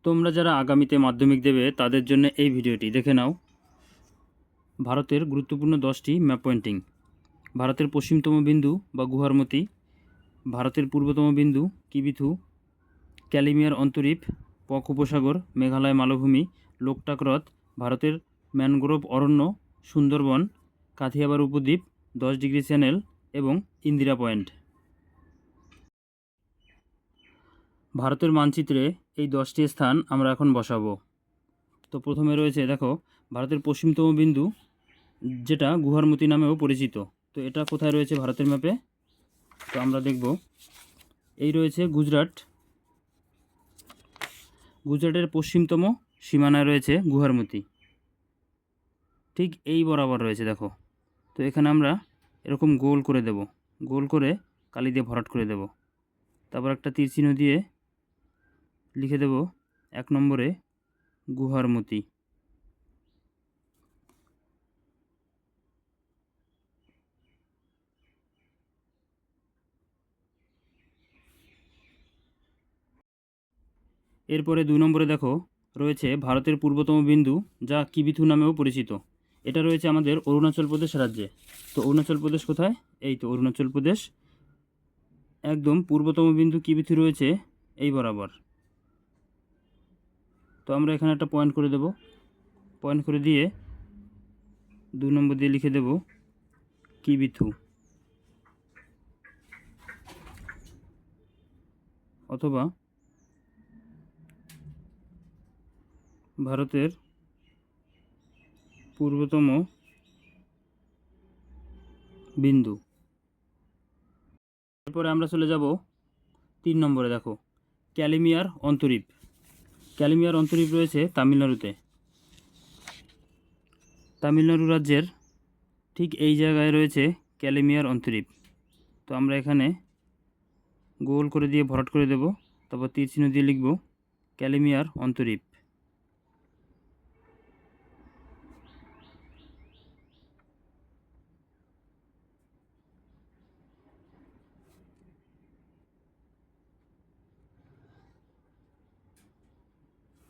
তোমরা যারা আগামীতে মাধ্যমিক দেবে তাদের জন্য এই ভিডিওটি দেখে নাও। ভারতের গুরুত্বপূর্ণ 10টি ম্যাপ পয়েন্টিং। ভারতের পশ্চিমতম বিন্দু বা গুহারমতি, ভারতের পূর্বতম বিন্দু কিবিথু, ক্যালিমিয়ার অন্তরীপ, পক উপসাগর, মেঘালয় মালভূমি, লোকটাক হ্রদ, ভারতের ম্যানগ্রোভ অরণ্য, সুন্দরবন, কাথিয়াবার উপদ্বীপ, 10 ডিগ্রি চ্যানেল এবং ইন্দিরা পয়েন্ট। ভারতের মানচিত্রে এই 10টি স্থান আমরা এখন বসাবো। তো প্রথমে রয়েছে, দেখো, ভারতের পশ্চিমতম বিন্দু, যেটা গুহারমতি নামেও পরিচিত। তো এটা কোথায় রয়েছে ভারতের ম্যাপে? তো আমরা দেখব, এই রয়েছে গুজরাট। গুজরাটের পশ্চিমতম সীমানায় রয়েছে গুহারমতি, ঠিক এই বরাবর রয়েছে, দেখো। তো এখানে আমরা এরকম গোল করে দেব, গোল করে কালি দিয়ে ভরাট করে দেব। তারপর একটা তীর চিহ্ন দিয়ে লিখে দেব 1 নম্বরে গুহারমতি। এরপরে 2 নম্বরে দেখো রয়েছে ভারতের পূর্বতম বিন্দু, যা কিবিথু নামেও পরিচিত। এটা রয়েছে আমাদের অরুণাচল প্রদেশ রাজ্যে। তো অরুণাচল প্রদেশ কোথায়? এই তো অরুণাচল প্রদেশ, একদম পূর্বতম বিন্দু কিবিথু রয়েছে এই বরাবর। তো আমরা এখানে একটা পয়েন্ট করে দেব, পয়েন্ট করে দিয়ে 2 নম্বর দিয়ে লিখে দেব কিবিথু, অথবা ভারতের পূর্বতম বিন্দু। এরপরে আমরা চলে যাব 3 নম্বরে, দেখো ক্যালিমিয়ার অন্তরীপ। ক্যালিমিয়ার অন্তরীপ রয়েছে তামিলনাড়ুতে। তামিলনাড়ু রাজ্যের ঠিক এই জায়গায় রয়েছে ক্যালিমিয়ার অন্তরীপ। তো আমরা এখানে গোল করে দিয়ে ভরাট করে দেব, তারপর তীর চিহ্ন দিয়ে লিখব ক্যালিমিয়ার অন্তরীপ।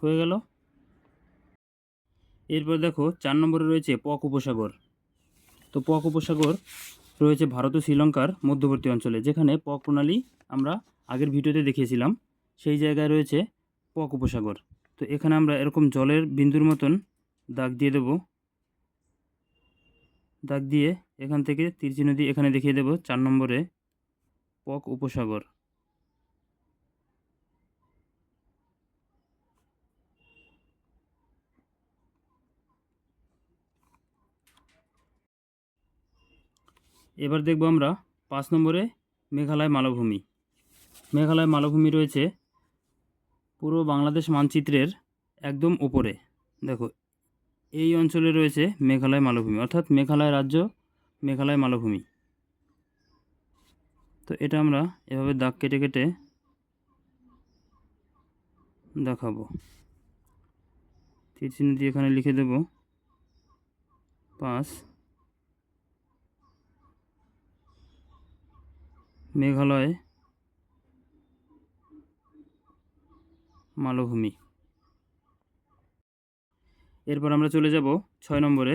হয়ে গেল। এরপর দেখো 4 নম্বরে রয়েছে পক উপসাগর। তো পক উপসাগর রয়েছে ভারত ও শ্রীলঙ্কার মধ্যবর্তী অঞ্চলে, যেখানে পক প্রণালী আমরা আগের ভিডিওতে দেখিয়েছিলাম। সেই জায়গায় রয়েছে পক উপসাগর। তো এখানে আমরা এরকম জলের বিন্দুর মতন দাগ দিয়ে দেব, দাগ দিয়ে এখান থেকে তীর চিহ্ন দিয়ে এখানে দেখিয়ে দেব 4 নম্বরে পক উপসাগর। এবার দেখব আমরা 5 নম্বরে মেঘালয় মালভূমি। মেঘালয় মালভূমি রয়েছে পুরো বাংলাদেশ মানচিত্রের একদম উপরে। দেখো এই অঞ্চলে রয়েছে মেঘালয় মালভূমি, অর্থাৎ মেঘালয় রাজ্য, মেঘালয় মালভূমি। তো এটা আমরা এভাবে দাগ কেটে কেটে দেখাবো। তীর চিহ্ন দিয়ে এখানে লিখে দেব 5 মেঘালয় মালভূমি। এরপর আমরা চলে যাব 6 নম্বরে,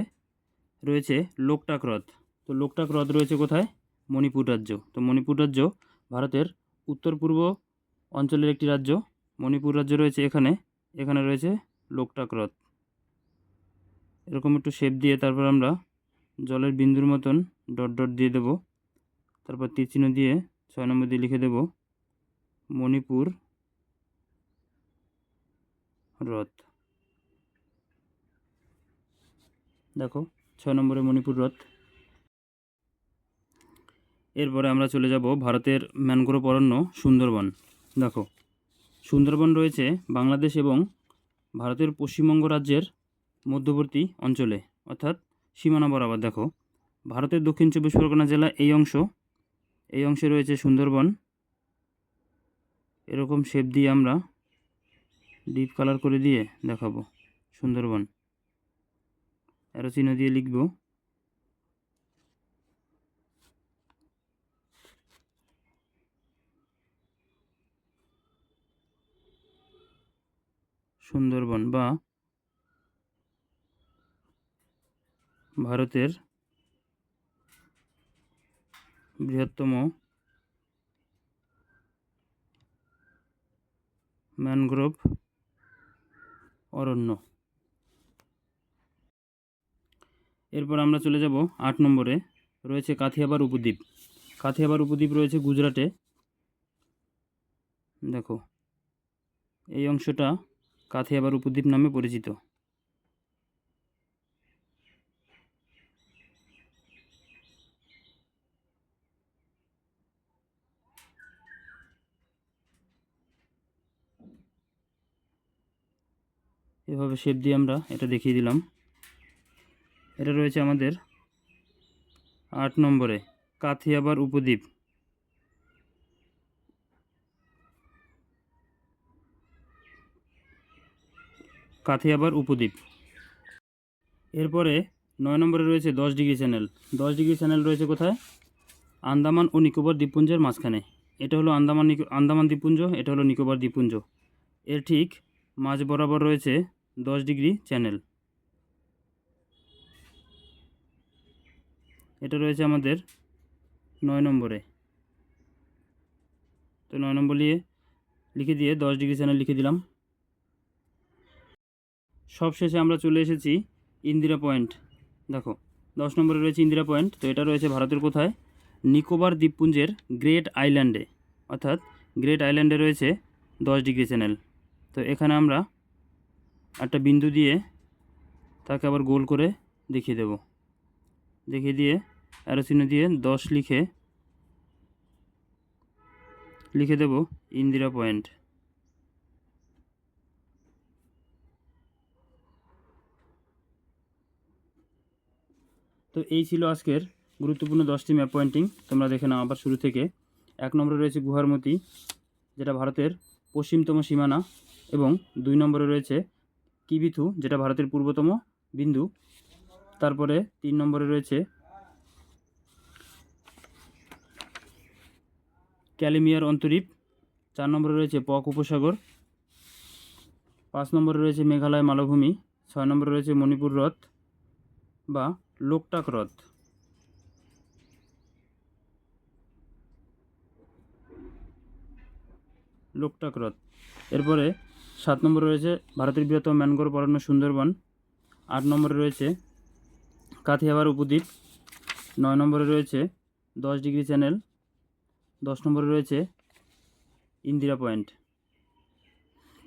রয়েছে লোকটাক হ্রদ। তো লোকটাক হ্রদ রয়েছে কোথায়? মণিপুর রাজ্য। তো মণিপুর রাজ্য ভারতের উত্তর পূর্ব অঞ্চলের একটি রাজ্য। মণিপুর রাজ্য রয়েছে এখানে, এখানে রয়েছে লোকটাক হ্রদ। এরকম একটু শেপ দিয়ে তারপর আমরা জলের বিন্দুর মতন ডট ডট দিয়ে দেব, তারপর তীর চিহ্ন দিয়ে 6 নম্বর দিয়ে লিখে দেব মণিপুর হ্রদ। দেখো 6 নম্বরে মণিপুর হ্রদ। এরপরে আমরা চলে যাব ভারতের ম্যানগ্রোভ অরণ্য সুন্দরবন। দেখো সুন্দরবন রয়েছে বাংলাদেশ এবং ভারতের পশ্চিমবঙ্গ রাজ্যের মধ্যবর্তী অঞ্চলে, অর্থাৎ সীমানা বরাবর। দেখো ভারতের দক্ষিণ 24 পরগনা জেলা এই অংশে রয়েছে সুন্দরবন। এরকম শেপ দিয়ে আমরা ডিপ কালার করে দিয়ে দেখাবো সুন্দরবন। অ্যারো চিহ্ন দিয়ে লিখব সুন্দরবন বা ভারতের বৃহত্তম ম্যানগ্রোভ অরণ্য। এরপর আমরা চলে যাব 8 নম্বরে, রয়েছে কাথিয়াবার উপদ্বীপ। কাথিয়াবার উপদ্বীপ রয়েছে গুজরাটে। দেখো, এই অংশটা কাথিয়াবার উপদ্বীপ নামে পরিচিত। এভাবে শেপ দিয়ে আমরা এটা দেখিয়ে দিলাম। এটা রয়েছে আমাদের 8 নম্বরে, কাথিয়াবার উপদ্বীপ। কাথিয়াবার উপদ্বীপ। এরপরে 9 নম্বরে রয়েছে 10 ডিগ্রি চ্যানেল। 10 ডিগ্রি চ্যানেল রয়েছে কোথায়? আন্দামান ও নিকোবর দ্বীপপুঞ্জের মাঝখানে। এটা হলো আন্দামান দ্বীপপুঞ্জ, এটা হলো নিকোবর দ্বীপপুঞ্জ। এর ঠিক মাঝ বরাবর রয়েছে 10 ডিগ্রি চ্যানেল। এটা রয়েছে আমাদের 9 নম্বরে। তো 9 নম্বর লিখে দিয়ে 10 ডিগ্রি চ্যানেল লিখে দিলাম। সবশেষে আমরা চলে এসেছি ইন্দিরা পয়েন্ট। দেখো, 10 নম্বরে রয়েছে ইন্দিরা পয়েন্ট। তো এটা রয়েছে ভারতের কোথায়? নিকোবর দ্বীপপুঞ্জের গ্রেট আইল্যান্ডে, অর্থাৎ গ্রেট আইল্যান্ডে রয়েছে 10 ডিগ্রি চ্যানেল। তো এখানে আমরা একটা বিন্দু দিয়ে তাকে আবার গোল করে দেখিয়ে দেব। দেখিয়ে দিয়ে অ্যারো চিহ্ন দিয়ে 10 লিখে দেব ইন্দিরা পয়েন্ট। তো এই ছিল আজকের গুরুত্বপূর্ণ 10টি ম্যাপ পয়েন্টিং। তোমরা দেখে নাও আবার শুরু থেকে। 1 নম্বরে রয়েছে গুহারমতি, যেটা ভারতের পশ্চিমতম সীমানা, এবং 2 নম্বরে রয়েছে কিবিথু, যেটা ভারতের পূর্বতম বিন্দু। তারপরে 3 নম্বরে রয়েছে ক্যালিমিয়ার অন্তরীপ। 4 নম্বরে রয়েছে পক উপসাগর। 5 নম্বরে রয়েছে মেঘালয় মালভূমি। 6 নম্বরে রয়েছে মণিপুর হ্রদ বা লোকটাক হ্রদ। লোকটাক হ্রদ। এরপরে 7 নম্বরে রয়েছে ভারতের বৃহত্তম ম্যানগ্রোভ অরণ্য সুন্দরবন। 8 নম্বরে রয়েছে কাথিয়াবার উপদ্বীপ। 9 নম্বরে রয়েছে 10 ডিগ্রি চ্যানেল। 10 নম্বরে রয়েছে ইন্দিরা পয়েন্ট।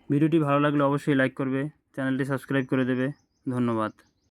ভিডিওটি ভালো লাগলে অবশ্যই লাইক করবে, চ্যানেলটি সাবস্ক্রাইব করে দেবে। ধন্যবাদ।